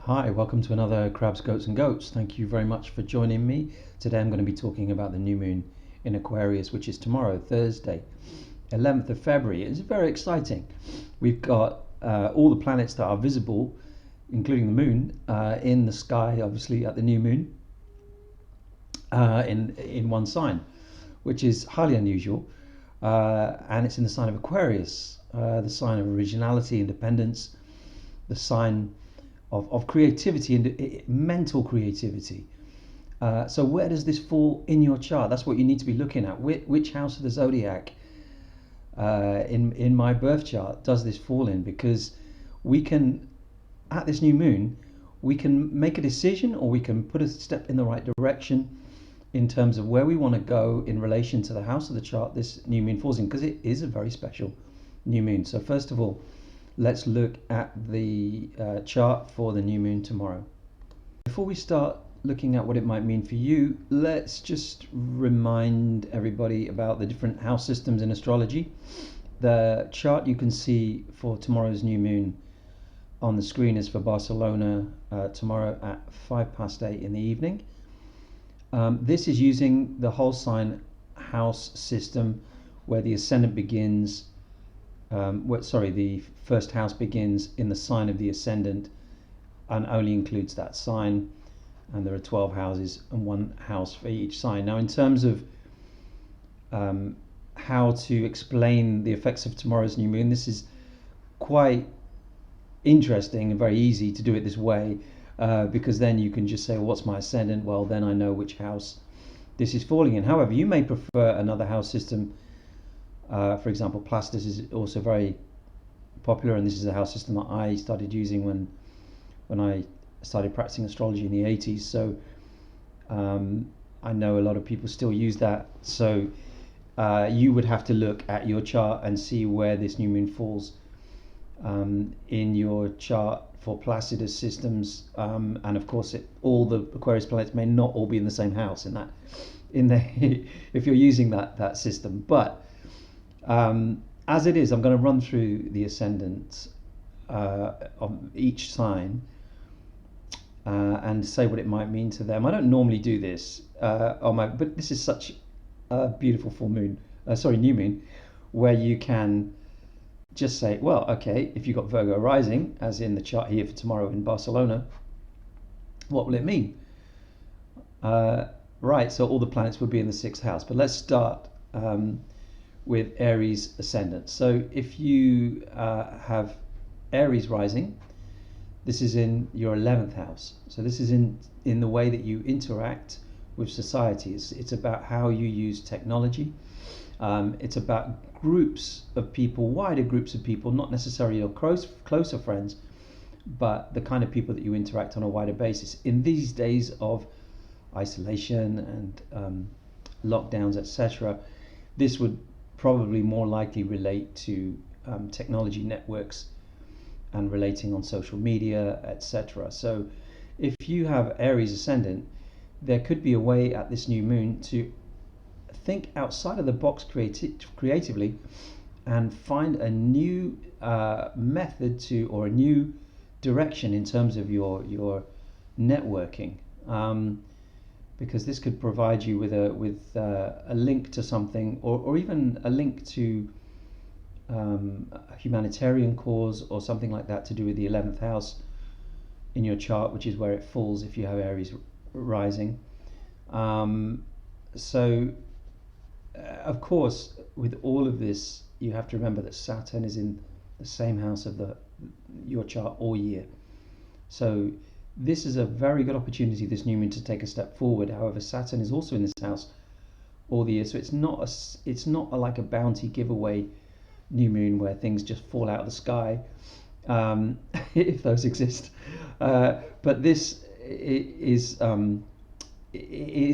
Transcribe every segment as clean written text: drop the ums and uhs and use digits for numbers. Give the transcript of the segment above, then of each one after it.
Hi, welcome to another Crabs, Goats and Goats. Thank you very much for joining me. Today I'm going to be talking about the new moon in Aquarius, which is tomorrow, Thursday, 11th of February. It's very exciting. We've got all the planets that are visible, including the moon, in the sky, obviously, at the new moon in one sign, which is highly unusual. And it's in the sign of Aquarius, the sign of originality, independence, the sign of creativity and mental creativity. So where does this fall in your chart? That's what you need to be looking at. Which house of the zodiac in my birth chart does this fall in? Because we can, at this new moon, we can make a decision or we can put a step in the right direction in terms of where we want to go in relation to the house of the chart this new moon falls in, because it is a very special new moon. So first of all, let's look at the chart for the new moon tomorrow. Before we start looking at what it might mean for you, let's just remind everybody about the different house systems in astrology. The chart you can see for tomorrow's new moon on the screen is for Barcelona tomorrow at 8:05 in the evening. This is using the whole sign house system where the ascendant begins the first house begins in the sign of the ascendant and only includes that sign, and there are 12 houses and one house for each sign. Now, in terms of how to explain the effects of tomorrow's new moon, this is quite interesting and very easy to do it this way, because then you can just say, well, what's my ascendant? Well, then I know which house this is falling in. However, you may prefer another house system. For example, Plastus is also very popular, and this is a house system that I started using when I started practicing astrology in the 80s. So I know a lot of people still use that. So you would have to look at your chart and see where this new moon falls in your chart for Placidus systems, and of course all the Aquarius planets may not all be in the same house if you're using that system, but as it is, I'm going to run through the ascendants of each sign and say what it might mean to them. I don't normally do this but this is such a beautiful new moon, where you can just say, well, okay, if you've got Virgo rising, as in the chart here for tomorrow in Barcelona, what will it mean? Right, so all the planets would be in the 6th house, but let's start with Aries ascendant. So if you have Aries rising, this is in your 11th house. So this is in the way that you interact with society. It's about how you use technology. It's about groups of people, wider groups of people, not necessarily your closer friends, but the kind of people that you interact on a wider basis. In these days of isolation and lockdowns, etc., this would probably more likely relate to technology networks and relating on social media, etc. So if you have Aries ascendant, there could be a way at this new moon to think outside of the box creatively and find a new method or a new direction in terms of your networking, because this could provide you with a link to something, or even a link to a humanitarian cause or something like that to do with the 11th house in your chart, which is where it falls if you have Aries rising. Of course, with all of this, you have to remember that Saturn is in the same house of your chart all year. So this is a very good opportunity, this new moon, to take a step forward. However, Saturn is also in this house all the year, so it's not like a bounty giveaway new moon where things just fall out of the sky, if those exist. But this is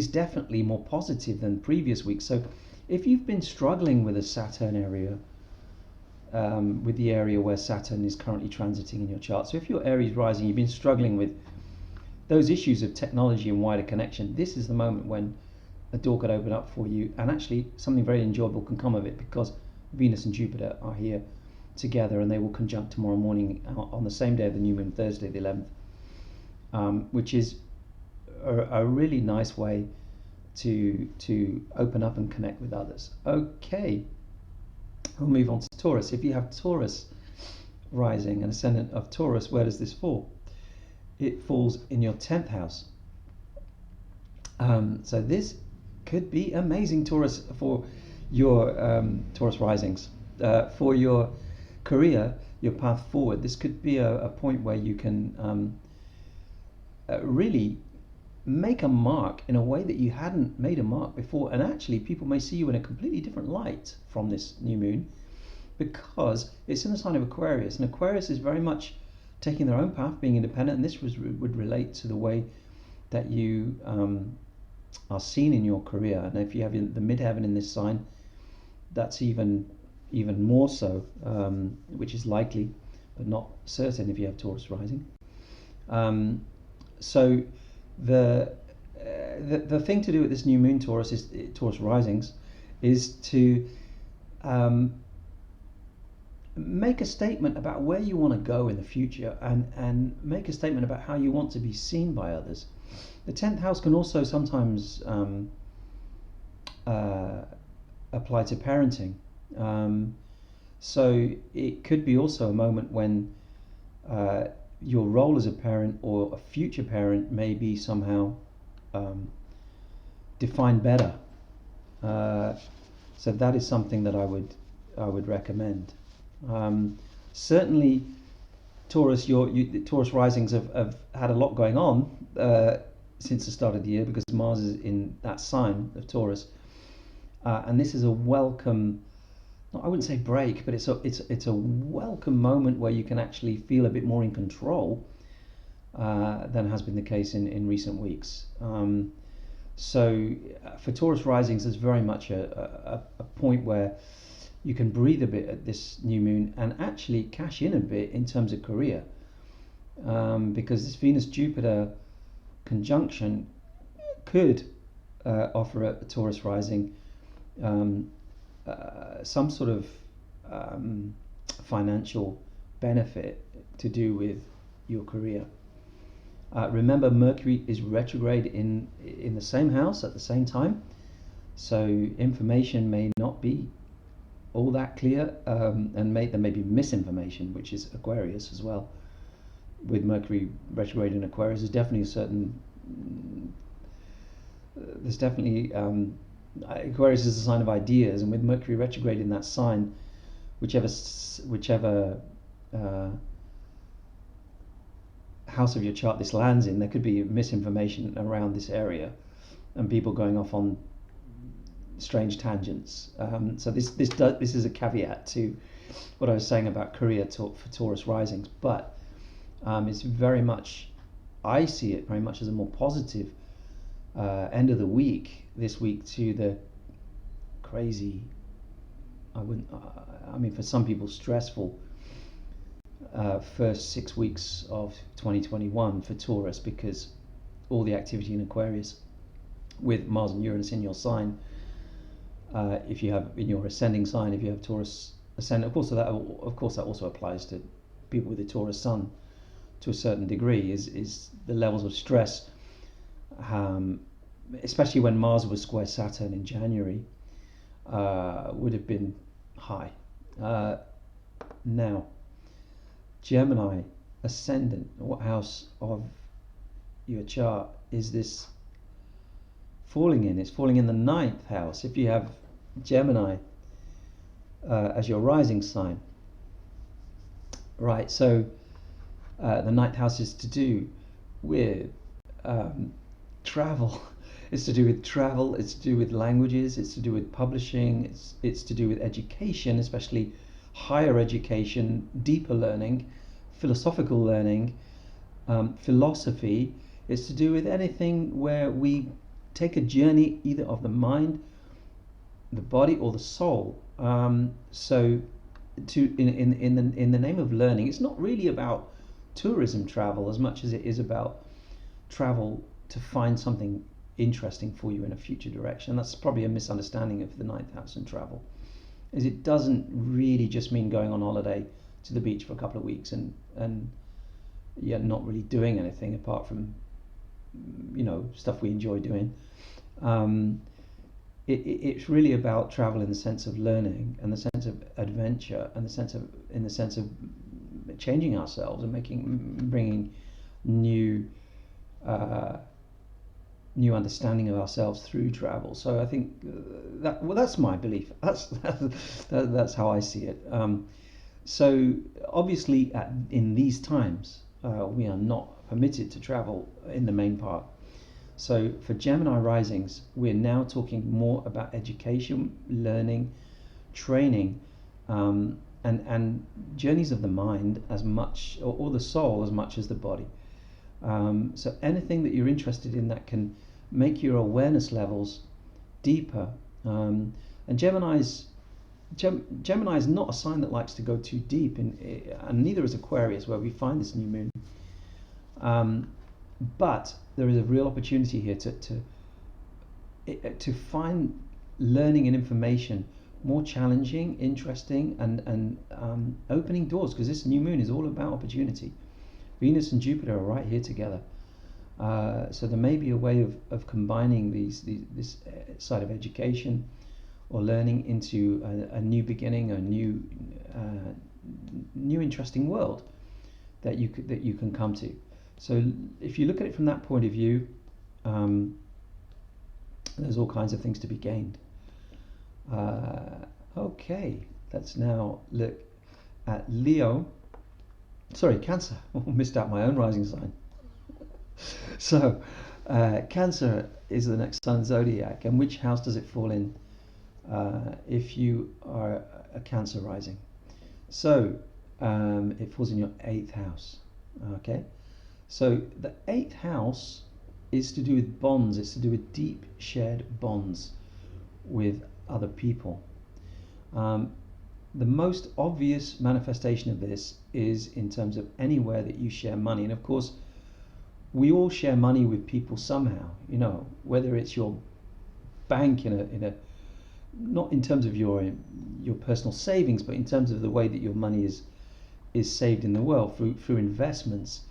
definitely more positive than previous weeks. So if you've been struggling with a Saturn area, with the area where Saturn is currently transiting in your chart, so if you're Aries rising, you've been struggling with those issues of technology and wider connection, this is the moment when a door could open up for you, and actually something very enjoyable can come of it, because Venus and Jupiter are here together and they will conjunct tomorrow morning on the same day of the new moon, Thursday the 11th. which is a really nice way to open up and connect with others. Okay, we'll move on to Taurus. If you have Taurus rising and ascendant of Taurus, where does this fall? It falls in your 10th house. So this could be amazing, Taurus, for your Taurus risings. For your career, your path forward, this could be a point where you can really make a mark in a way that you hadn't made a mark before, and actually people may see you in a completely different light from this new moon, because it's in the sign of Aquarius, and Aquarius is very much taking their own path, being independent, and this would relate to the way that you are seen in your career. And if you have the midheaven in this sign, that's even more so, which is likely but not certain if you have Taurus rising. So the thing to do with this new moon, Taurus risings, is to make a statement about where you want to go in the future, and make a statement about how you want to be seen by others. The 10th house can also sometimes apply to parenting. So it could be also a moment when your role as a parent or a future parent may be somehow defined better. So that is something that I would recommend. Certainly, Taurus, Taurus risings have had a lot going on since the start of the year, because Mars is in that sign of Taurus, and this is a welcome. I wouldn't say break, but it's a welcome moment where you can actually feel a bit more in control than has been the case in recent weeks. So for Taurus risings, there's very much a point where you can breathe a bit at this new moon and actually cash in a bit in terms of career, because this Venus-Jupiter conjunction could offer a Taurus rising some sort of financial benefit to do with your career. Remember, Mercury is retrograde in the same house at the same time, so information may not be all that clear, and there may be misinformation, which is Aquarius as well. With Mercury retrograde in Aquarius, there's definitely Aquarius is a sign of ideas, and with Mercury retrograde in that sign, whichever house of your chart this lands in, there could be misinformation around this area, and people going off on strange tangents. So this is a caveat to what I was saying about career for Taurus risings, but it's very much, I see it very much as a more positive end of the week this week to the crazy, for some people stressful first 6 weeks of 2021 for Taurus, because all the activity in Aquarius with Mars and Uranus in your sign, if you have in your ascending sign, if you have Taurus ascendant, of course that also applies to people with a Taurus sun to a certain degree, is the levels of stress, especially when Mars was square Saturn in January, would have been high. Now, Gemini ascendant, what house of your chart is this falling in? It's falling in the 9th house. If you have Gemini as your rising sign, right? So the 9th house is to do with travel. It's to do with travel, it's to do with languages, it's to do with publishing, it's to do with education, especially higher education, deeper learning, philosophical learning, philosophy. It's to do with anything where we take a journey either of the mind, the body, or the soul. So in the name of learning, it's not really about tourism travel as much as it is about travel to find something interesting for you in a future direction. That's probably a misunderstanding of the 9th house and travel, is it doesn't really just mean going on holiday to the beach for a couple of weeks and yet not really doing anything apart from, stuff we enjoy doing. Um, it's really about travel in the sense of learning and the sense of adventure and the sense of changing ourselves and bringing new uh, new understanding of ourselves through travel. So I think that's my belief. That's how I see it. So obviously, in these times, we are not permitted to travel in the main part. So for Gemini risings, we're now talking more about education, learning, training, and journeys of the mind as much, or the soul as much as the body. So anything that you're interested in that can make your awareness levels deeper. And Gemini is not a sign that likes to go too deep, and neither is Aquarius, where we find this new moon. But there is a real opportunity here to find learning and information more challenging, interesting, and opening doors, because this new moon is all about opportunity. Venus and Jupiter are right here together. So there may be a way of combining this side of education or learning into a new beginning, a new interesting world that you can come to. So if you look at it from that point of view, there's all kinds of things to be gained. Okay, let's now look at Cancer. Missed out my own rising sign. So Cancer is the next sun zodiac, and which house does it fall in if you are a Cancer rising? So it falls in your 8th house. Okay, so the 8th house is to do with bonds. It's to do with deep shared bonds with other people. The most obvious manifestation of this is in terms of anywhere that you share money. And of course, we all share money with people somehow, whether it's your bank in a not in terms of your personal savings, but in terms of the way that your money is saved in the world through investments,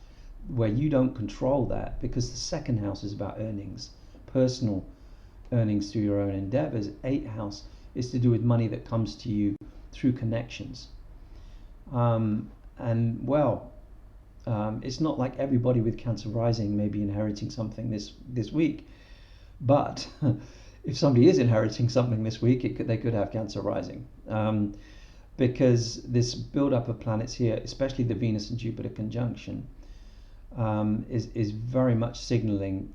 where you don't control that, because the 2nd house is about earnings, personal earnings through your own endeavors. 8th house is to do with money that comes to you through connections. It's not like everybody with Cancer rising may be inheriting something this week, but if somebody is inheriting something this week, they could have Cancer rising, because this build-up of planets here, especially the Venus and Jupiter conjunction, is very much signaling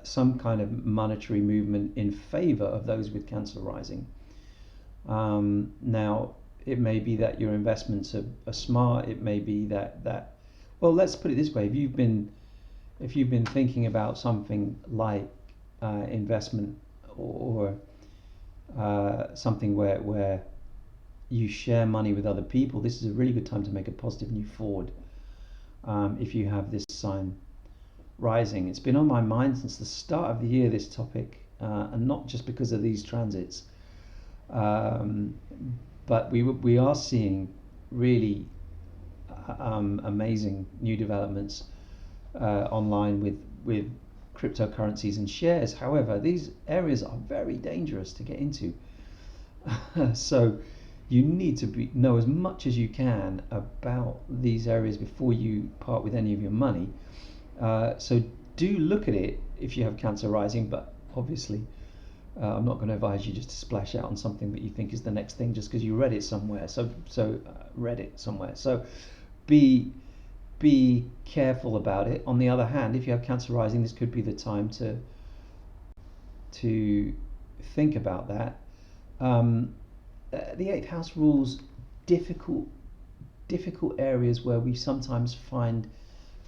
some kind of monetary movement in favor of those with Cancer rising. Now, it may be that your investments are smart. It may be that well, let's put it this way: if you've been thinking about something like investment or something where you share money with other people, this is a really good time to make a positive move forward. If you have this sign rising, it's been on my mind since the start of the year, this topic, and not just because of these transits. But we are seeing really amazing new developments online with cryptocurrencies and shares. However, these areas are very dangerous to get into. So you need to know as much as you can about these areas before you part with any of your money. So do look at it if you have Cancer rising, but obviously I'm not going to advise you just to splash out on something that you think is the next thing just because you read it somewhere. So read it somewhere. So be careful about it. On the other hand, if you have Cancer rising, this could be the time to think about that. The 8th house rules difficult areas where we sometimes find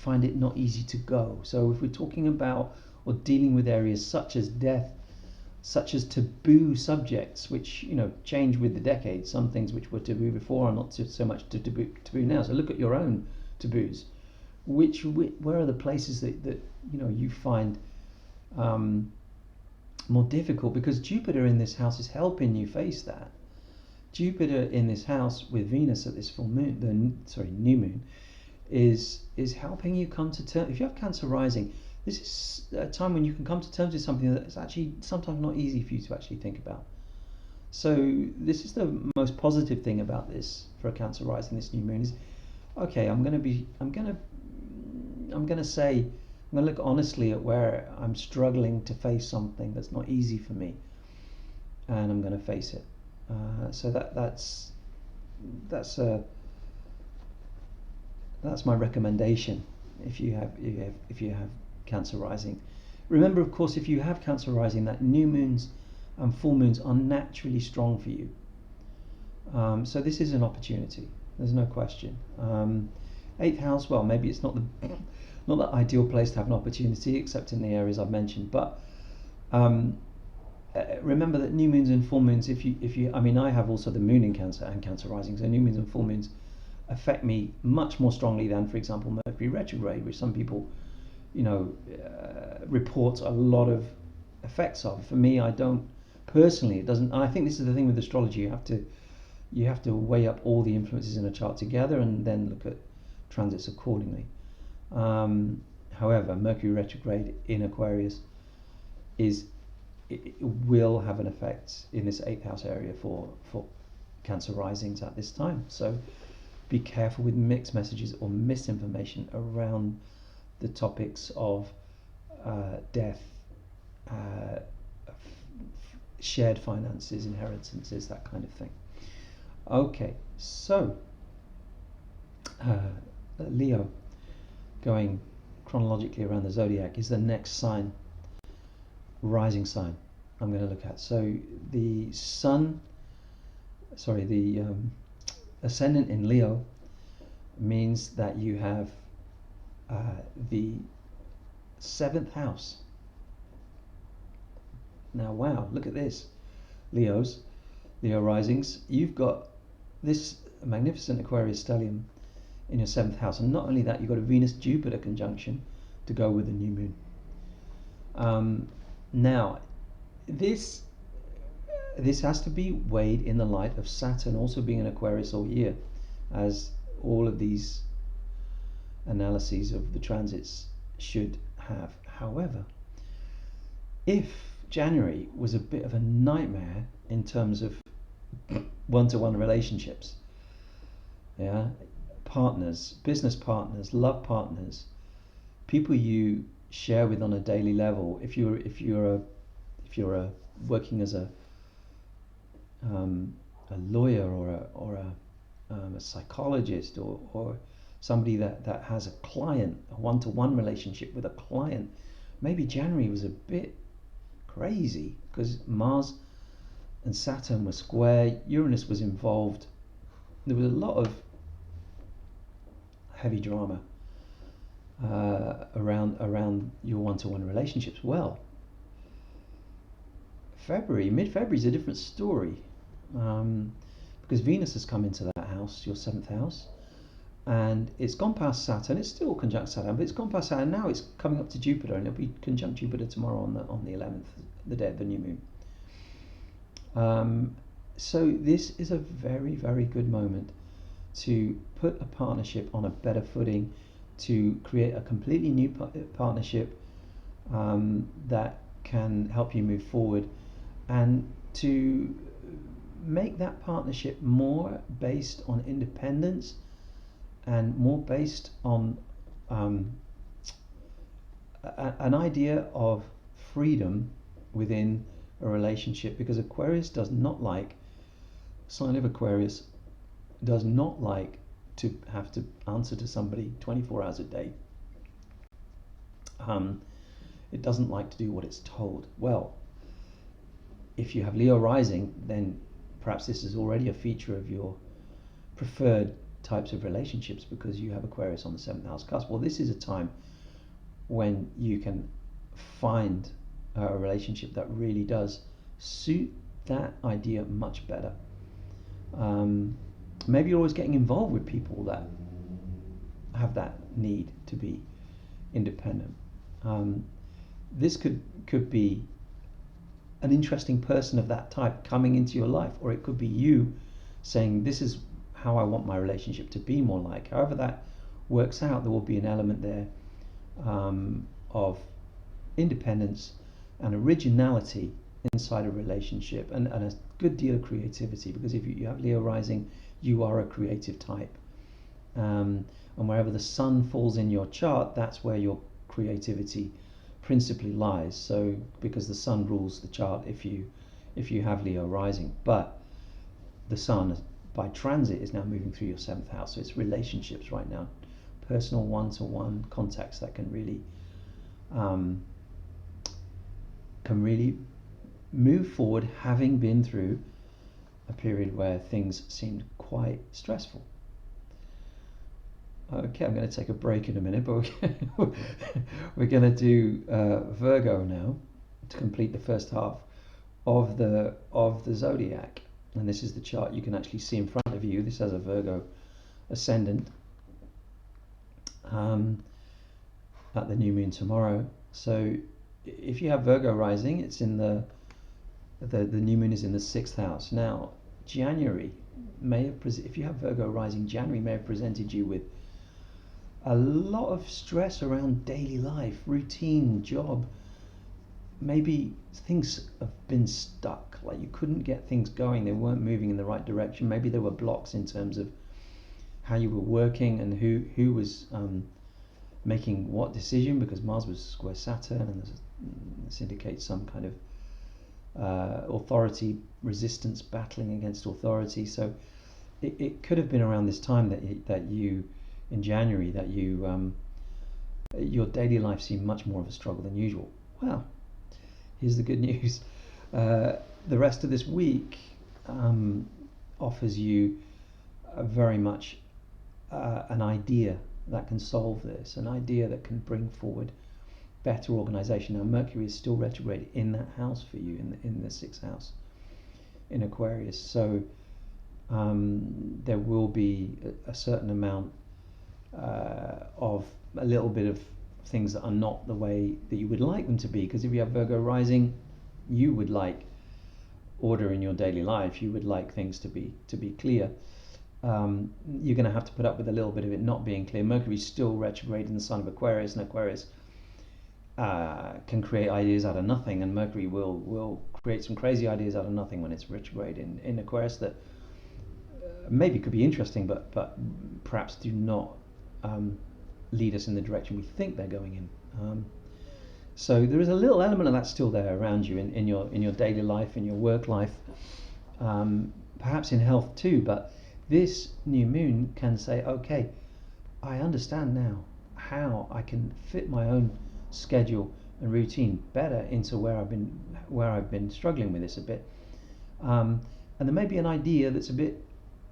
it not easy to go. So if we're talking about or dealing with areas such as death, such as taboo subjects, which change with the decades. Some things which were taboo before are not so much taboo now. So look at your own taboos. Where are the places that you find more difficult? Because Jupiter in this house is helping you face that. Jupiter in this house with Venus at this new moon, is helping you come to terms. If you have Cancer rising, this is a time when you can come to terms with something that's actually sometimes not easy for you to actually think about. So this is the most positive thing about this for a Cancer rising, this new moon is, okay, I'm gonna look honestly at where I'm struggling to face something that's not easy for me, and I'm gonna face it. So that's my recommendation if you have Cancer rising. Remember, of course, if you have Cancer rising, that new moons and full moons are naturally strong for you. So this is an opportunity. There's no question. Eighth house, well, maybe it's not the ideal place to have an opportunity, except in the areas I've mentioned. But remember that new moons and full moons, I mean, I have also the moon in Cancer and Cancer rising, so new moons and full moons affect me much more strongly than, for example, Mercury retrograde, which some people, report a lot of effects of. For me, I don't personally. It doesn't. And I think this is the thing with astrology. You have to weigh up all the influences in a chart together and then look at transits accordingly. However, Mercury retrograde in Aquarius it will have an effect in this 8th house area for Cancer risings at this time. So be careful with mixed messages or misinformation around the topics of death, shared finances, inheritances, that kind of thing. Okay, so Leo, going chronologically around the zodiac, is the next sign, rising sign I'm going to look at. So the ascendant in Leo means that you have the 7th house. Now, wow, look at this, Leo risings. You've got this magnificent Aquarius stellium in your 7th house, and not only that, you've got a Venus-Jupiter conjunction to go with the new moon. Now, this has to be weighed in the light of Saturn also being in Aquarius all year, as all of these analyses of the transits should have. However, if January was a bit of a nightmare in terms of one-to-one relationships, partners, business partners, love partners, people you share with on a daily level, if you're working as a lawyer or a psychologist or somebody that has a client, a one-to-one relationship with a client, maybe January was a bit crazy because Mars and Saturn were square, Uranus was involved. There was a lot of heavy drama around your one-to-one relationships. Well, mid-February is a different story, because Venus has come into that house, your 7th house, and it's gone past Saturn. It's still conjunct Saturn, but it's gone past Saturn. Now it's coming up to Jupiter, and it'll be conjunct Jupiter tomorrow on the 11th, the day of the new moon. So this is a very, very good moment to put a partnership on a better footing, to create a completely new partnership that can help you move forward, and to make that partnership more based on independence and more based on an idea of freedom within a relationship, because sign of Aquarius does not like to have to answer to somebody 24 hours a day. It doesn't like to do what it's told. Well, if you have Leo rising, then perhaps this is already a feature of your preferred types of relationships, because you have Aquarius on the 7th house cusp. Well, this is a time when you can find a relationship that really does suit that idea much better. Maybe you're always getting involved with people that have that need to be independent. This could be an interesting person of that type coming into your life, or it could be you saying, this is how I want my relationship to be more like. However that works out, there will be an element there of independence and originality inside a relationship, and a good deal of creativity, because if you have Leo rising, you are a creative type. And wherever the sun falls in your chart, that's where your creativity principally lies. So because the sun rules the chart if you have Leo rising, but the sun by transit is now moving through your 7th house, so it's relationships right now, personal one-to-one contacts that can really move forward, having been through a period where things seemed quite stressful. Okay, I'm going to take a break in a minute, but we're going to do Virgo now to complete the first half of the zodiac. And this is the chart you can actually see in front of you. This has a Virgo ascendant at the new moon tomorrow. So if you have Virgo rising, it's in the new moon is in the 6th house. Now, January may have if you have Virgo rising, January may have presented you with a lot of stress around daily life, routine, job. Maybe things have been stuck, like you couldn't get things going, they weren't moving in the right direction. Maybe there were blocks in terms of how you were working and who was making what decision, because Mars was square Saturn, and this indicates some kind of authority resistance, battling against authority. So it could have been around this time that you in January that you your daily life seemed much more of a struggle than usual. Well, here's the good news. The rest of this week offers you very much an idea that can solve this, an idea that can bring forward better organization. Now, Mercury is still retrograde in that house for you, in the 6th house in Aquarius. So there will be a certain amount of a little bit of things that are not the way that you would like them to be, because if you have Virgo rising, you would like order in your daily life, you would like things to be clear. You're going to have to put up with a little bit of it not being clear. Mercury is still retrograde in the sign of Aquarius, and Aquarius can create ideas out of nothing, and Mercury will create some crazy ideas out of nothing when it's retrograde in Aquarius that maybe could be interesting, but perhaps do not lead us in the direction we think they're going in. So there is a little element of that still there around you in your daily life, in your work life, perhaps in health too. But this new moon can say, okay, I understand now how I can fit my own schedule and routine better into where I've been struggling with this a bit. And there may be an idea that's a bit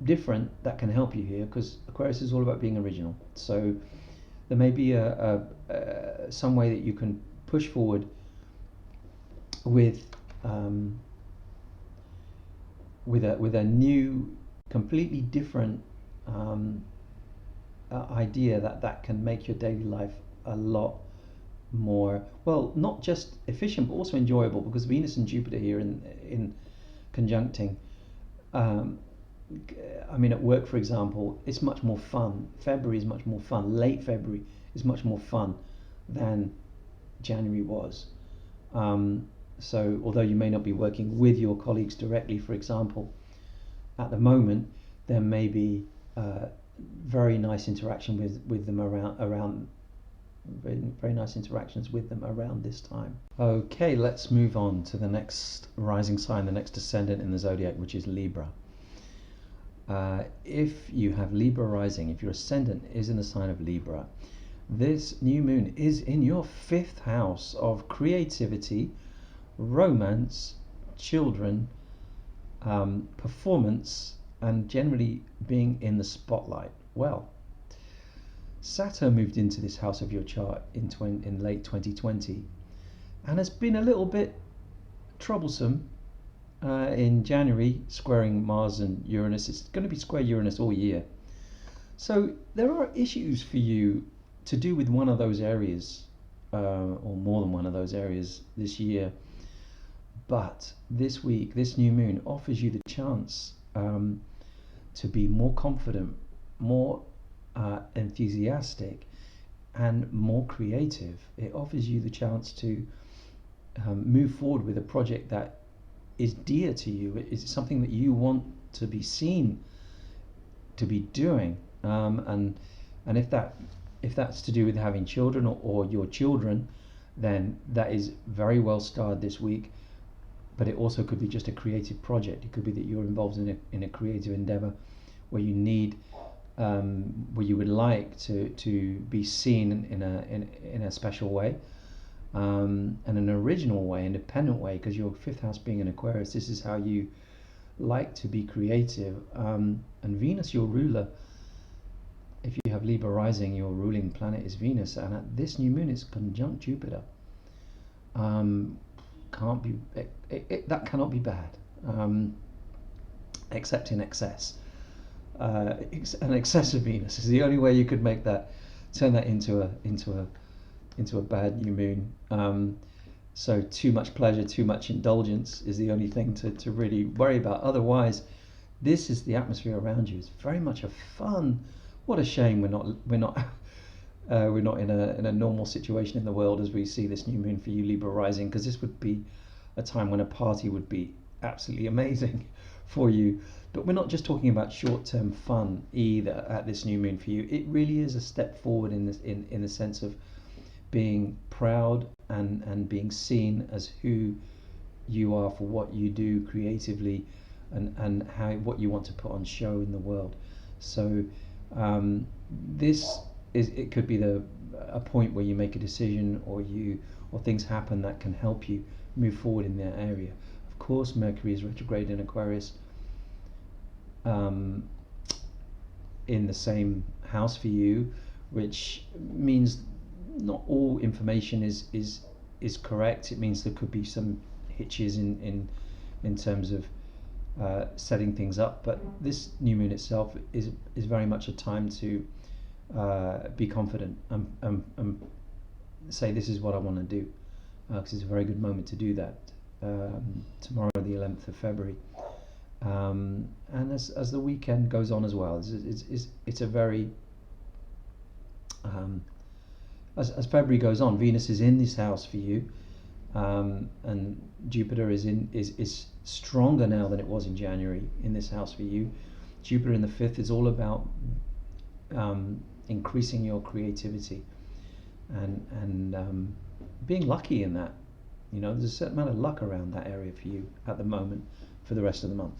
different that can help you here, because Aquarius is all about being original. So there may be some way that you can push forward with a new, completely different idea that can make your daily life a lot more, well, not just efficient but also enjoyable, because Venus and Jupiter here in conjuncting. I mean, at work, for example, it's much more fun. February is much more fun. Late February is much more fun than January was. So although you may not be working with your colleagues directly, for example, at the moment, there may be very nice interaction with them around very nice interactions with them around this time. Okay, let's move on to the next rising sign, the next ascendant in the zodiac, which is Libra. If you have Libra rising, if your ascendant is in the sign of Libra, this new moon is in your 5th house of creativity, romance, children, performance, and generally being in the spotlight. Well, Saturn moved into this house of your chart in late 2020 and has been a little bit troublesome in January, squaring Mars and Uranus. It's going to be square Uranus all year. So there are issues for you to do with one of those areas, or more than one of those areas this year. But this week, this new moon offers you the chance to be more confident, more enthusiastic and more creative. It offers you the chance to move forward with a project that is dear to you. It's something that you want to be seen to be doing, and if that's to do with having children or your children, then that is very well starred this week. But it also could be just a creative project. It could be that you're involved in a creative endeavor where you need where you would like to be seen in a special way, and an original way, independent way, because your fifth house being an Aquarius, this is how you like to be creative. And Venus, your ruler, if you have Libra rising, your ruling planet is Venus, and at this new moon it's conjunct Jupiter. Can't be that cannot be bad, except in excess. An excessive Venus is the only way you could make that, turn that into a bad new moon. So too much pleasure, too much indulgence is the only thing to really worry about. Otherwise, this is the atmosphere around you. It's very much a fun. What a shame we're not in a normal situation in the world as we see this new moon for you, Libra rising, because this would be a time when a party would be absolutely amazing for you. But we're not just talking about short-term fun either at this new moon for you. It really is a step forward in the sense of being proud and being seen as who you are for what you do creatively, and how what you want to put on show in the world. So this is, it could be a point where you make a decision, or things happen that can help you move forward in that area. Of course, Mercury is retrograde in Aquarius, in the same house for you, which means not all information is correct. It means there could be some hitches in terms of setting things up. But this new moon itself is very much a time to be confident and say, this is what I want to do, because it's a very good moment to do that. Tomorrow, the 11th of February, and as the weekend goes on as well, it's a very as February goes on, Venus is in this house for you, and Jupiter is stronger now than it was in January in this house for you. Jupiter in the fifth is all about increasing your creativity and being lucky in that. You know, there's a certain amount of luck around that area for you at the moment for the rest of the month.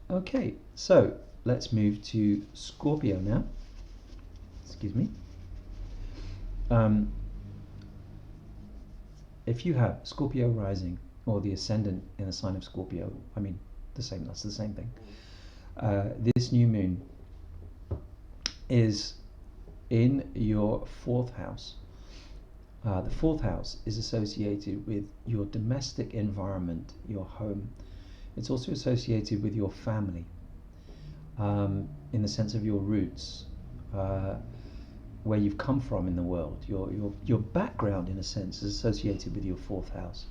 Okay, so let's move to Scorpio now. Excuse me. If you have Scorpio rising or the ascendant in the sign of Scorpio, I mean that's the same thing. This new moon is in your fourth house. The fourth house is associated with your domestic environment, your home. It's also associated with your family, in the sense of your roots, where you've come from in the world. Your background, in a sense, is associated with your fourth house.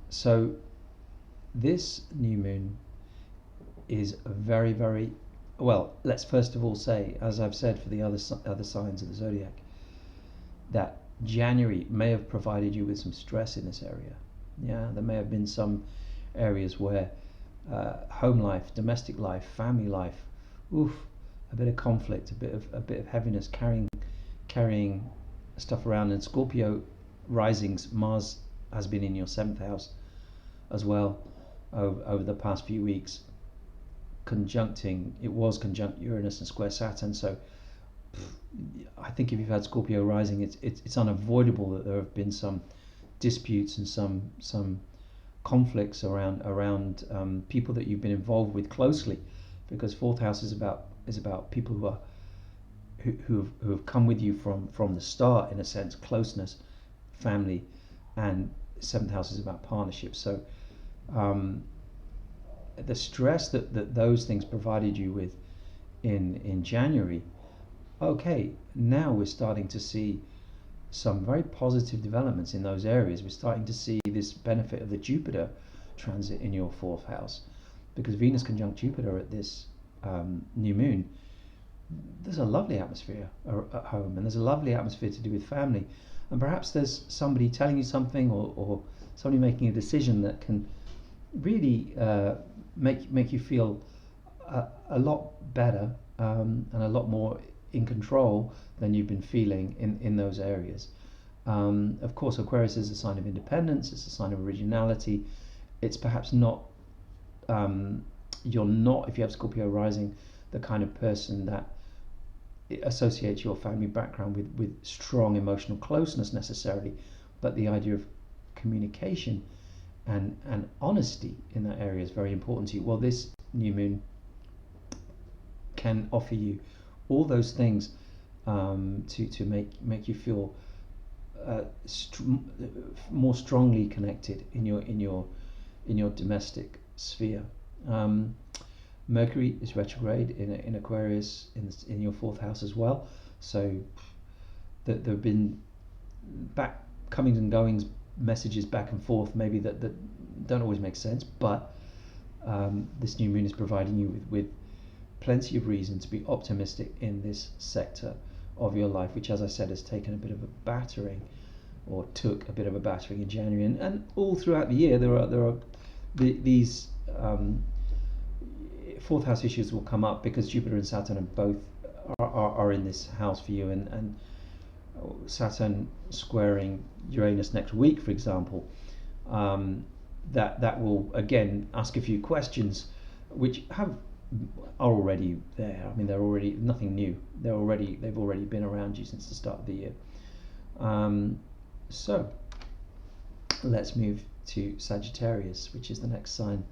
So this new moon is a very, very well. Let's first of all say, as I've said for the other signs of the zodiac, that January may have provided you with some stress in this area. Yeah, there may have been some areas where home life, domestic life, family life, a bit of conflict, a bit of heaviness, carrying stuff around. And Scorpio risings, Mars has been in your seventh house as well over the past few weeks, it was conjunct Uranus and square Saturn. So I think if you've had Scorpio rising, it's unavoidable that there have been some disputes and some conflicts around people that you've been involved with closely, because fourth house is about people who have come with you from the start, in a sense, closeness, family, and seventh house is about partnership. So the stress that those things provided you with in January, okay, now we're starting to see some very positive developments in those areas. We're starting to see this benefit of the Jupiter transit in your fourth house, because Venus conjunct Jupiter at this new moon, there's a lovely atmosphere at home, and there's a lovely atmosphere to do with family, and perhaps there's somebody telling you something, or somebody making a decision that can really make you feel a lot better, and a lot more in control than you've been feeling in those areas. Of course, Aquarius is a sign of independence, it's a sign of originality. It's perhaps not, you're not, if you have Scorpio rising, the kind of person that associates your family background with strong emotional closeness necessarily, but the idea of communication and honesty in that area is very important to you. Well, this new moon can offer you all those things, to make you feel more strongly connected in your domestic sphere. Mercury is retrograde in Aquarius in your fourth house as well, so there have been comings and goings, messages back and forth, maybe that don't always make sense, but this new moon is providing you with plenty of reason to be optimistic in this sector of your life, which, as I said, has taken a bit of a battering, or took a bit of a battering in January, and all throughout the year there are these fourth house issues will come up, because Jupiter and Saturn are both are in this house for you, and Saturn squaring Uranus next week, for example, that will again ask a few questions which are already there. I mean, they're already nothing new. They've already been around you since the start of the year. So let's move to Sagittarius, which is the next sign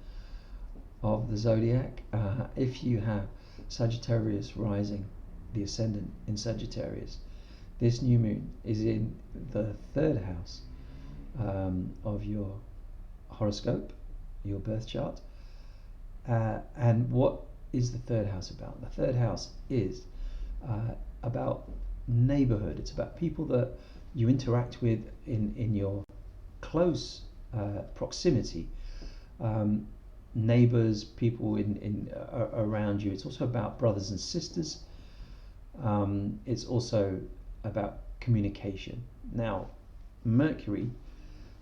of the zodiac. If you have Sagittarius rising, the ascendant in Sagittarius, this new moon is in the third house of your horoscope, your birth chart. And what is the third house about? The third house is about neighborhood. It's about people that you interact with in your close proximity, neighbors, people in around you. It's also about brothers and sisters. It's also about communication. Now, Mercury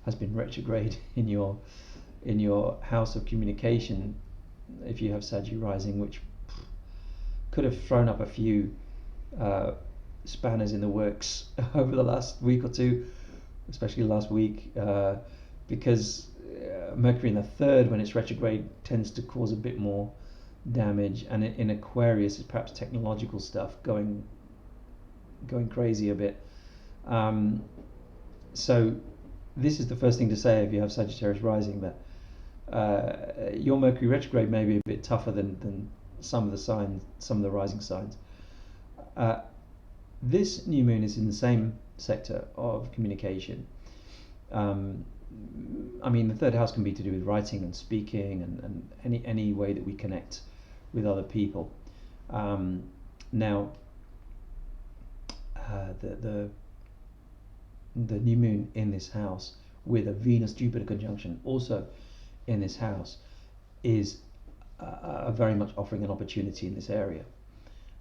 has been retrograde in your house of communication, if you have Sagittarius rising, which could have thrown up a few spanners in the works over the last week or two, especially last week, because Mercury in the third, when it's retrograde, tends to cause a bit more damage, and in Aquarius it's perhaps technological stuff going crazy a bit. So this is the first thing to say if you have Sagittarius rising, that your Mercury retrograde may be a bit tougher than some of the signs, some of the rising signs. This new moon is in the same sector of communication. I mean, the third house can be to do with writing and speaking, and any way that we connect with other people. Now, the new moon in this house, with a Venus-Jupiter conjunction also in this house, is very much offering an opportunity in this area.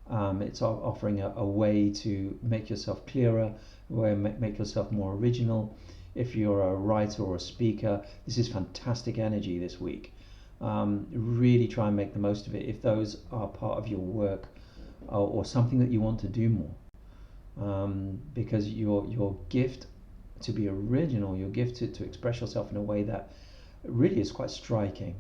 It's offering a way to make yourself clearer, a way to make yourself more original. If you're a writer or a speaker, this is fantastic energy this week. Really try and make the most of it if those are part of your work, or something that you want to do more. Because your gift to be original, your gift to express yourself in a way that really is quite striking,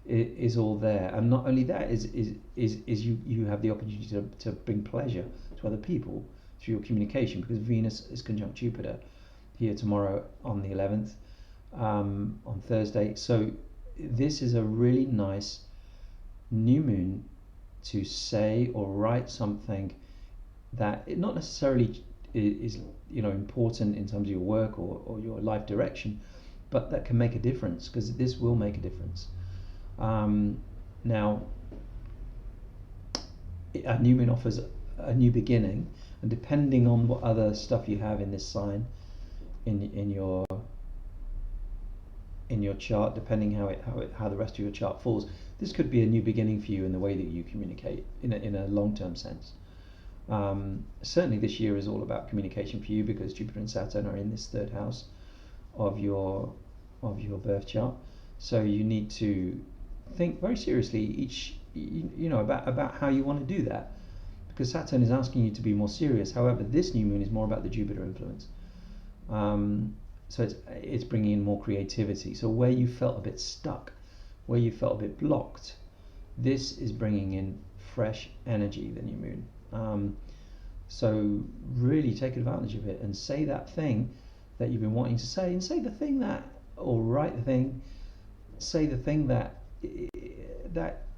is all there. And not only that, is you have the opportunity to bring pleasure to other people through your communication, because Venus is conjunct Jupiter here tomorrow on the 11th, on Thursday. So this is a really nice new moon to say or write something that it not necessarily is important in terms of your work or your life direction, but that can make a difference, because this will make a difference. Now, a new moon offers a new beginning, and depending on what other stuff you have in this sign, in in your chart, depending how the rest of your chart falls, this could be a new beginning for you in the way that you communicate in a long-term sense. Certainly this year is all about communication for you because Jupiter and Saturn are in this third house of your birth chart. So you need to think very seriously about how you want to do that, because Saturn is asking you to be more serious. However, this new moon is more about the Jupiter influence. So it's bringing in more creativity. So where you felt a bit stuck, where you felt a bit blocked, this is bringing in fresh energy, the new moon. So really take advantage of it and say that thing that you've been wanting to say, and say the thing that, or write the thing, say the thing that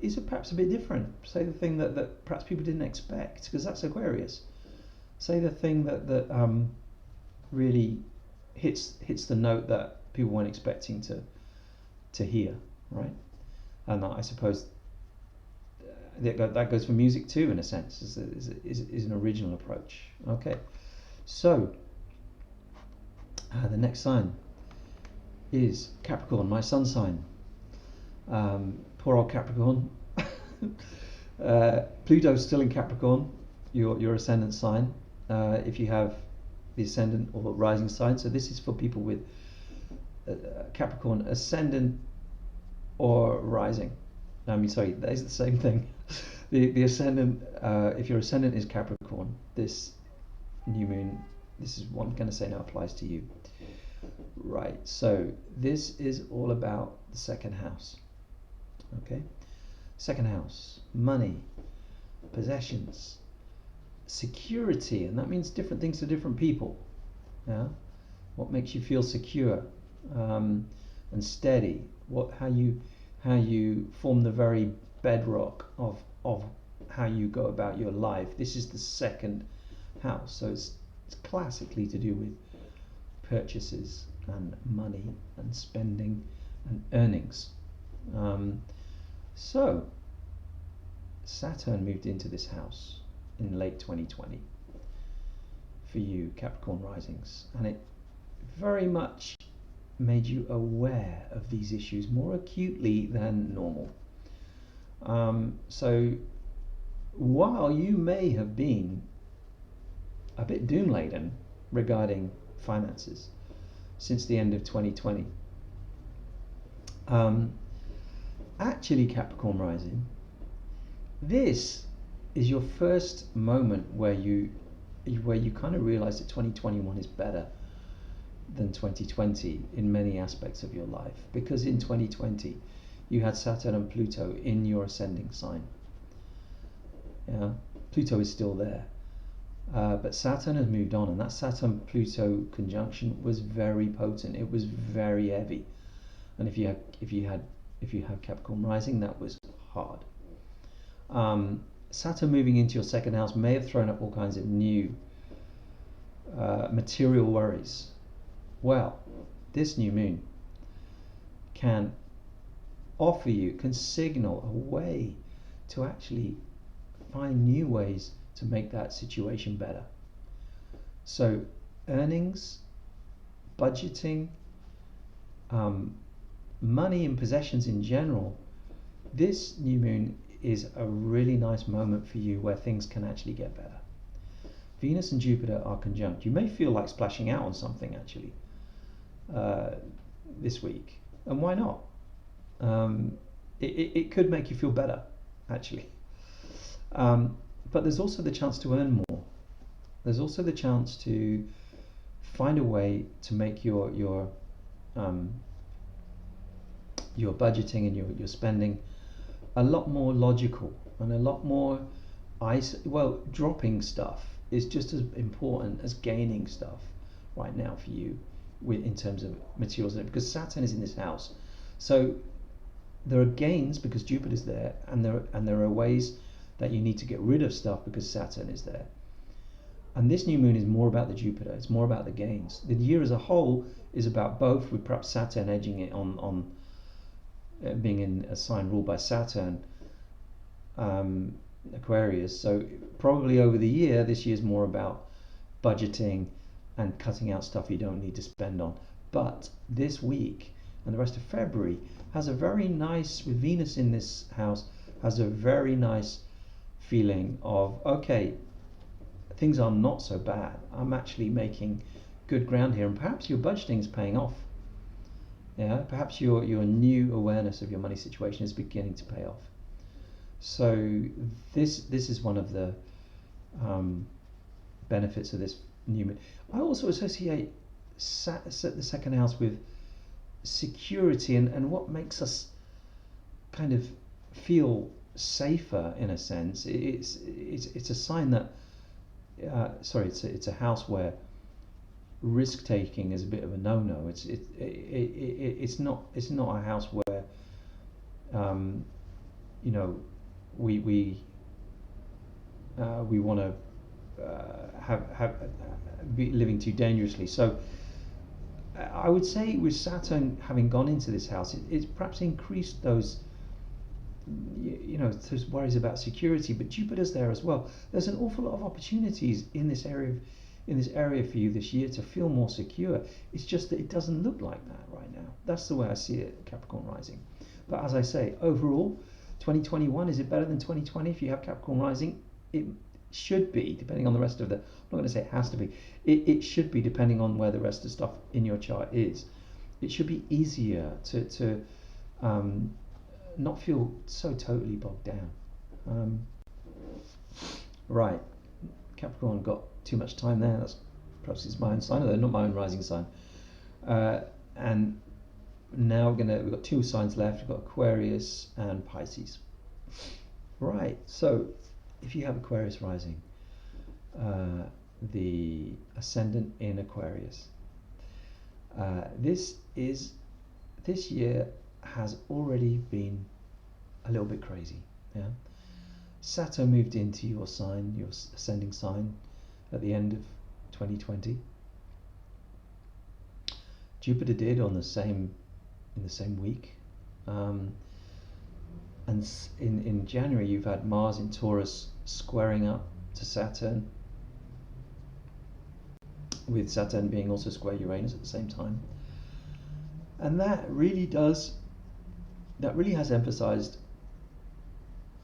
is perhaps a bit different. Say the thing that perhaps people didn't expect, because that's Aquarius. Say the thing that really hits the note that people weren't expecting to hear, right? And I suppose that goes for music too, in a sense, is an original approach. Okay, so the next sign is Capricorn, my sun sign. Poor old Capricorn. Pluto's still in Capricorn, your ascendant sign, if you have the ascendant or rising sign. So this is for people with Capricorn ascendant or rising. I mean, sorry, that is the same thing. The ascendant, if your ascendant is Capricorn, this new moon, this is what I'm going to say now applies to you. Right, so this is all about the second house. Okay, second house, money, possessions, security, and that means different things to different people. Yeah, what makes you feel secure and steady? How you form the very bedrock of how you go about your life. This is the second house, so it's classically to do with purchases and money and spending and earnings. So Saturn moved into this house in late 2020 for you Capricorn risings, and it very much made you aware of these issues more acutely than normal. So while you may have been a bit doom laden regarding finances since the end of 2020, actually Capricorn rising, this is your first moment where you kind of realize that 2021 is better than 2020 in many aspects of your life, because in 2020 you had Saturn and Pluto in your ascending sign. Yeah, Pluto is still there, but Saturn has moved on, and that Saturn-Pluto conjunction was very potent. It was very heavy, and if you have Capricorn rising, that was hard. Saturn moving into your second house may have thrown up all kinds of new material worries. Well, this new moon can signal a way to actually find new ways to make that situation better. So earnings, budgeting, money and possessions in general, this new moon is a really nice moment for you where things can actually get better. Venus and Jupiter are conjunct. You may feel like splashing out on something actually this week, and why not? It could make you feel better actually, but there's also the chance to earn more. There's also the chance to find a way to make your budgeting and your spending a lot more logical and a lot more dropping stuff is just as important as gaining stuff right now for you in terms of materials, because Saturn is in this house. So there are gains because Jupiter's there, and there are ways that you need to get rid of stuff because Saturn is there. And this new moon is more about the Jupiter. It's more about the gains. The year as a whole is about both, with perhaps Saturn edging it on being in a sign ruled by Saturn, Aquarius. So probably over the year, this year is more about budgeting and cutting out stuff you don't need to spend on. But this week, and the rest of February has a very nice, with Venus in this house, has a very nice feeling of, okay, things are not so bad. I'm actually making good ground here, and perhaps your budgeting is paying off. Yeah, perhaps your new awareness of your money situation is beginning to pay off. So this is one of the benefits of this new moon. I also associate the second house with security and what makes us kind of feel safer in a sense. It's a sign that it's a house where risk taking is a bit of a no-no. It's not a house where you know we want to be living too dangerously. So I would say with Saturn having gone into this house, it's perhaps increased those those worries about security. But Jupiter's there as well. There's an awful lot of opportunities in this area for you this year to feel more secure. It's just that it doesn't look like that right now. That's the way I see it, Capricorn rising. But as I say, overall, 2021, is it better than 2020 if you have Capricorn rising? It should be, depending on the rest of the, I'm not going to say it has to be, it should be depending on where the rest of the stuff in your chart is. It should be easier to not feel so totally bogged down. Right, Capricorn got too much time there. That's perhaps it's my own sign, although not my own rising sign. And now we've got two signs left. We've got Aquarius and Pisces. Right, so if you have Aquarius rising, the ascendant in Aquarius, this year has already been a little bit crazy. Yeah, Saturn moved into your sign, your ascending sign, at the end of 2020. Jupiter did in the same week, and in January you've had Mars in Taurus squaring up to Saturn, with Saturn being also square Uranus at the same time, and that really has emphasized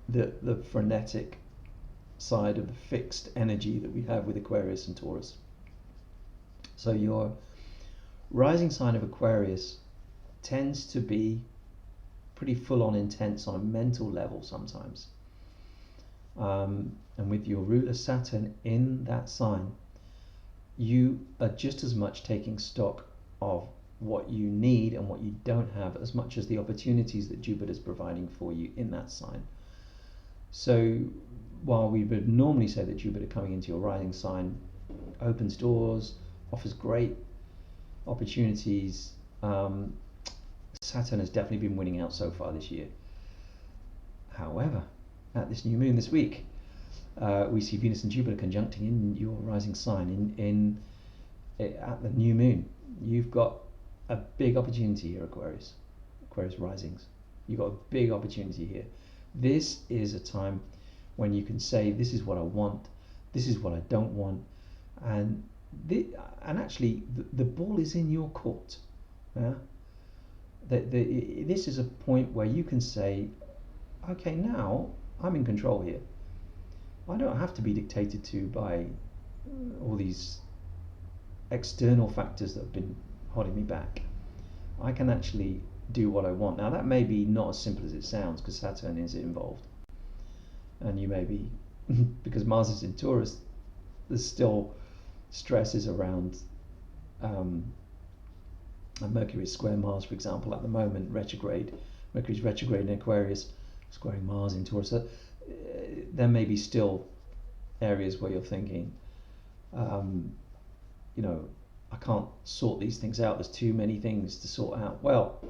the frenetic side of the fixed energy that we have with Aquarius and Taurus. So your rising sign of Aquarius tends to be pretty full-on intense on a mental level sometimes, and with your ruler Saturn in that sign, you are just as much taking stock of what you need and what you don't have, as much as the opportunities that Jupiter is providing for you in that sign. So while we would normally say that Jupiter coming into your rising sign opens doors, offers great opportunities, Saturn has definitely been winning out so far this year. However, at this new moon this week, we see Venus and Jupiter conjuncting in your rising sign. At the new moon, you've got a big opportunity here, Aquarius risings. You've got a big opportunity here. This is a time when you can say, this is what I want, this is what I don't want, and actually the ball is in your court. Yeah? This is a point where you can say, okay, now I'm in control here. I don't have to be dictated to by all these external factors that have been holding me back. I can actually do what I want. Now that may be not as simple as it sounds, because Saturn is involved, and you may be because Mars is in Taurus, there's still stresses around Mercury is square Mars, for example, at the moment, retrograde. Mercury's retrograde in Aquarius, squaring Mars in Taurus. So, there may be still areas where you're thinking, I can't sort these things out. There's too many things to sort out. Well,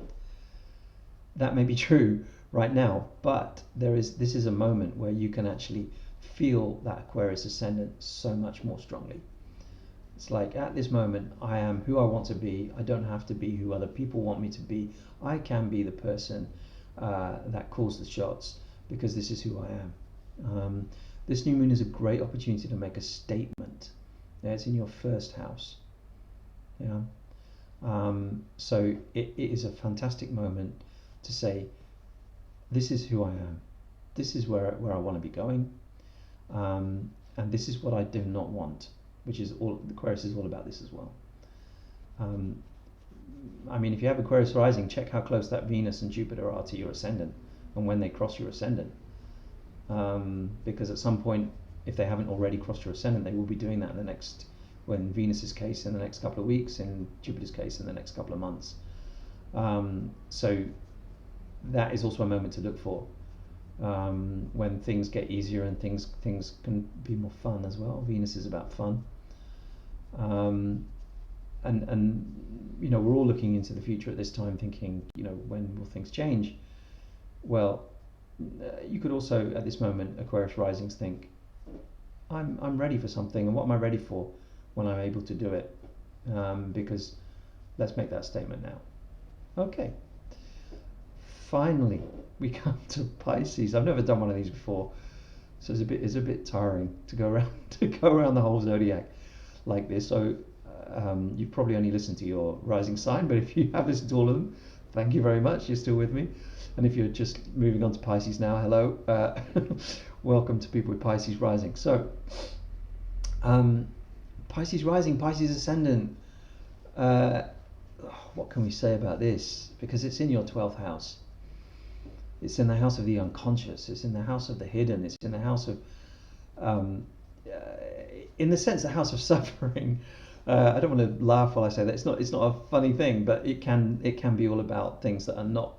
that may be true right now, but this is a moment where you can actually feel that Aquarius ascendant so much more strongly. It's like, at this moment, I am who I want to be. I don't have to be who other people want me to be. I can be the person that calls the shots, because this is who I am. This new moon is a great opportunity to make a statement. Yeah, it's in your first house. Yeah, So it is a fantastic moment to say, this is who I am, this is where I want to be going, and this is what I do not want, which is all Aquarius is all about. This as well. I mean, if you have Aquarius rising, check how close that Venus and Jupiter are to your ascendant, and when they cross your ascendant, because at some point, if they haven't already crossed your ascendant, they will be doing that in the next, when Venus's case in the next couple of weeks, in Jupiter's case in the next couple of months. So that is also a moment to look for, when things get easier and things can be more fun as well. Venus is about fun, and you know, we're all looking into the future at this time, thinking, you know, when will things change? Well, you could also at this moment, Aquarius risings, think, I'm ready for something, and what am I ready for when I'm able to do it? Because let's make that statement now. Okay. Finally, we come to Pisces. I've never done one of these before, so it's a bit tiring to go around the whole zodiac like this. So you've probably only listened to your rising sign, but if you have listened to all of them, thank you very much. You're still with me. And if you're just moving on to Pisces now, hello, welcome to people with Pisces rising. So Pisces rising, Pisces ascendant. What can we say about this? Because it's in your 12th house. It's in the house of the unconscious. It's in the house of the hidden. It's in the house of, in the sense, the house of suffering. I don't want to laugh while I say that. It's not a funny thing, but it can be all about things that are not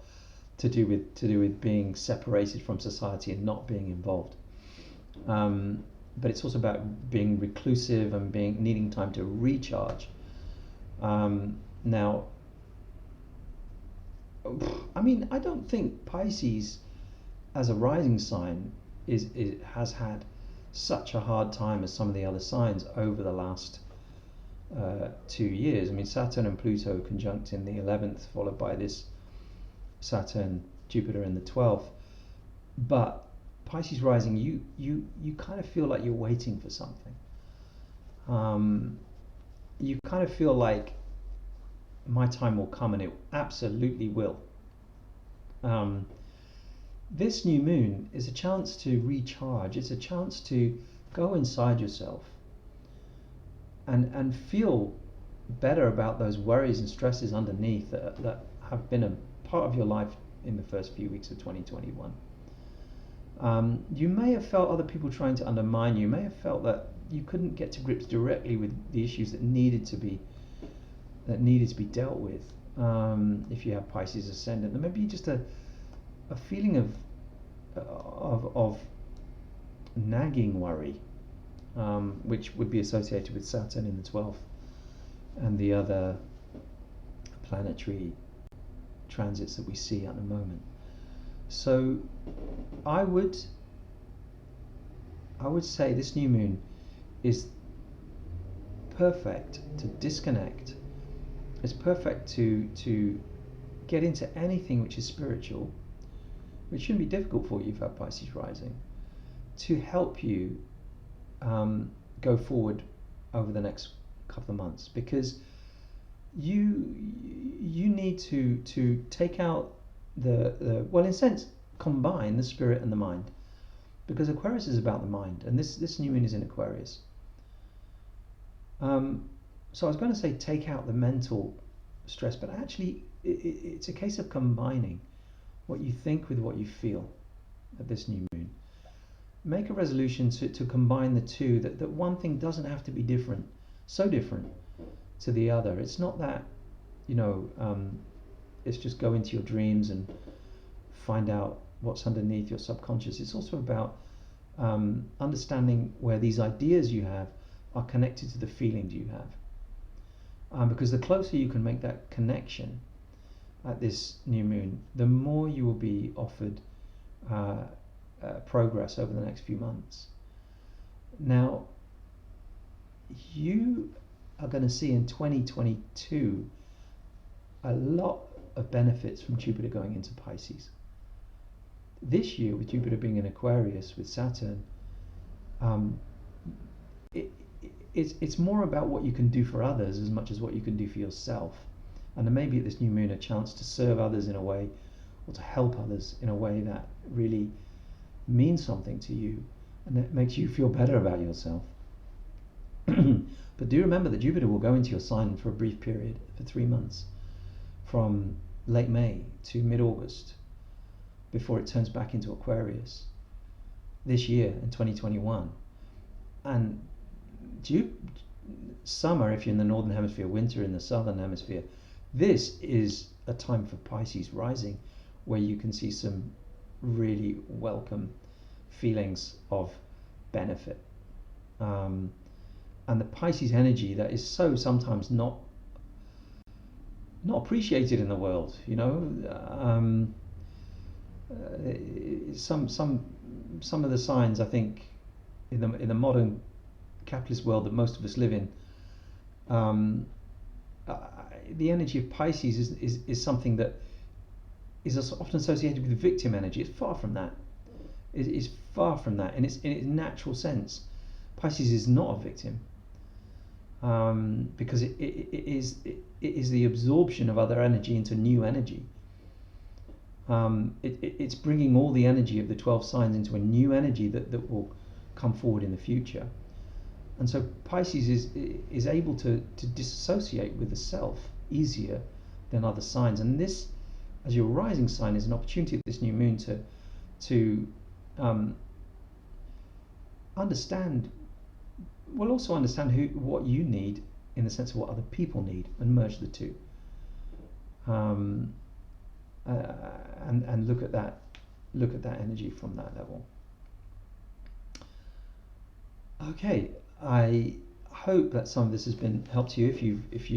to do with being separated from society and not being involved. But it's also about being reclusive and needing time to recharge. Now, I mean, I don't think Pisces as a rising sign has had such a hard time as some of the other signs over the last 2 years. I mean, Saturn and Pluto conjunct in the 11th, followed by this Saturn Jupiter in the 12th. But Pisces rising, you kind of feel like you're waiting for something. You kind of feel like my time will come, and it absolutely will. This new moon is a chance to recharge. It's a chance to go inside yourself and feel better about those worries and stresses underneath that have been a part of your life in the first few weeks of 2021. You may have felt other people trying to undermine you. You may have felt that you couldn't get to grips directly with the issues that needed to be dealt with. If you have Pisces ascendant, there may be just a feeling of nagging worry, which would be associated with Saturn in the 12th and the other planetary transits that we see at the moment. So I would say this new moon is perfect to disconnect. It's perfect to get into anything which is spiritual, which shouldn't be difficult for you if you have Pisces rising, to help you go forward over the next couple of months, because you need to take out the well, in a sense, combine the spirit and the mind, because Aquarius is about the mind, and this new moon is in Aquarius. So I was going to say take out the mental stress, but actually it's a case of combining what you think with what you feel at this new moon. Make a resolution to combine the two, that one thing doesn't have to be different, so different to the other. It's not that, it's just go into your dreams and find out what's underneath your subconscious. It's also about understanding where these ideas you have are connected to the feelings you have. Because the closer you can make that connection at this new moon, the more you will be offered progress over the next few months. Now, you are going to see in 2022 a lot of benefits from Jupiter going into Pisces. This year, with Jupiter being in Aquarius with Saturn, it's more about what you can do for others as much as what you can do for yourself. and there may be at this new moon a chance to serve others in a way, or to help others in a way that really means something to you and it makes you feel better about yourself. But do remember that Jupiter will go into your sign for a brief period, for 3 months, from late May to mid-August, before it turns back into Aquarius this year in 2021. And summer if you're in the northern hemisphere, winter in the southern hemisphere, this is a time for Pisces rising, where you can see some really welcome feelings of benefit. And the Pisces energy that is so sometimes not appreciated in the world, you know. Some of the signs, I think, in the modern capitalist world that most of us live in, the energy of Pisces is something that is often associated with victim energy. It's far from that. It is far from that. In its natural sense, Pisces is not a victim, because it is the absorption of other energy into new energy. It's bringing all the energy of the 12 signs into a new energy that will come forward in the future. And so Pisces is able to disassociate with the self easier than other signs. And this, as your rising sign, is an opportunity of this new moon to understand, well, also understand what you need in the sense of what other people need, and merge the two. And look at that energy from that level. Okay, I hope that some of this has been helped to you. If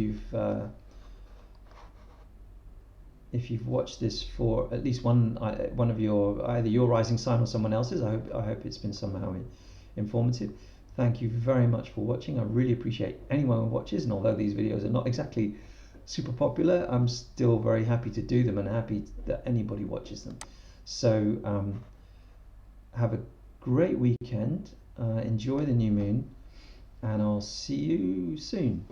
you've watched this for at least one of your, either your rising sign or someone else's, I hope it's been somehow informative. Thank you very much for watching. I really appreciate anyone who watches, and although these videos are not exactly super popular, I'm still very happy to do them and happy that anybody watches them. So have a great weekend, enjoy the new moon, and I'll see you soon.